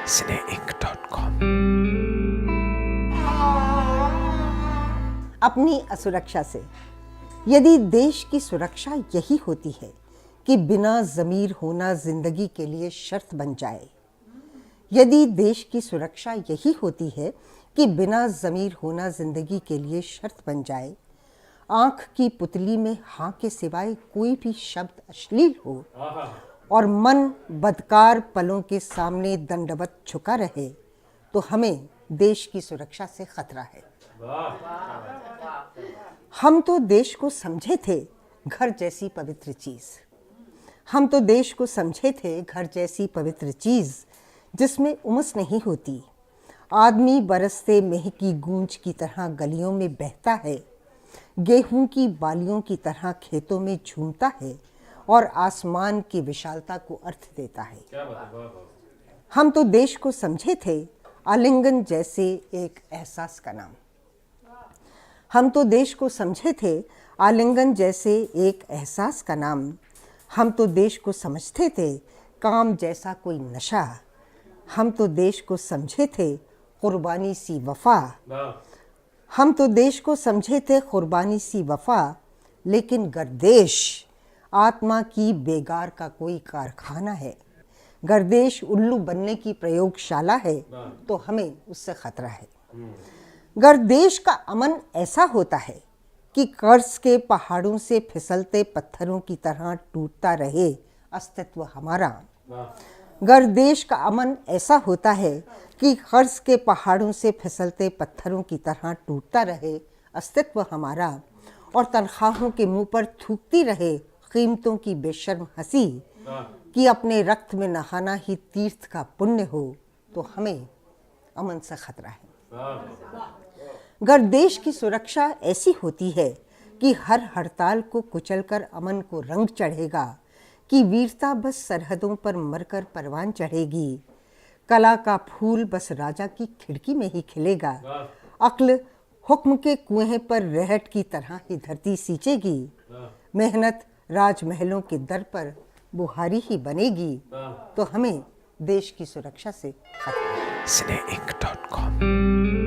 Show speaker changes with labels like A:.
A: Cine.com।
B: अपनी असुरक्षा से। यदि देश की सुरक्षा यही होती है कि बिना ज़मीर होना जिंदगी के लिए शर्त बन जाए, यदि देश की सुरक्षा यही होती है कि बिना ज़मीर होना जिंदगी के लिए शर्त बन जाए, आँख की पुतली में हाँ के सिवाय कोई भी शब्द अश्लील हो और मन बदकार पलों के सामने दंडवत झुका रहे, तो हमें देश की सुरक्षा से खतरा है। हम तो देश को समझे थे घर जैसी पवित्र चीज। हम तो देश को समझे थे घर जैसी पवित्र चीज जिसमें उमस नहीं होती। आदमी बरसते मेह की गूंज की तरह गलियों में बहता है, गेहूं की बालियों की तरह खेतों में झूमता है और आसमान की विशालता को अर्थ देता है। हम तो देश को समझे थे आलिंगन जैसे एक एहसास का नाम। हम तो देश को समझे थे आलिंगन जैसे एक एहसास का नाम। हम तो देश को समझते थे काम जैसा कोई नशा। हम तो देश को समझे थे कुर्बानी सी वफा। हम तो देश को समझे थे कुर्बानी सी वफा, लेकिन गर्देश आत्मा की बेगार का कोई कारखाना है। गर्देश उल्लू बनने की प्रयोगशाला है, तो हमें उससे खतरा है। गर्देश का अमन ऐसा होता है कि कर्ज के पहाड़ों से फिसलते पत्थरों की तरह टूटता रहे अस्तित्व हमारा। गर्देश का अमन ऐसा होता है कि कर्ज के पहाड़ों से फिसलते पत्थरों की तरह टूटता रहे अस्तित्व हमारा, और तनख्वाहों के मुंह पर थूकती रहे कीमतों की बेशर्म हंसी कि अपने रक्त में नहाना ही तीर्थ का पुण्य हो, तो हमें अमन से खतरा है। गर्देश की सुरक्षा ऐसी होती है कि हर हड़ताल को कुचलकर अमन को रंग चढ़ेगा, कि वीरता बस सरहदों पर मरकर परवान चढ़ेगी। कला का फूल बस राजा की खिड़की में ही खिलेगा। अक्ल हुक्म के कुएं पर रहट की तरह ही धरती सींचेगी। मेहनत राजमहलों के दर पर बुहारी ही बनेगी, तो हमें देश की सुरक्षा से खतरा है।
A: Cine.com।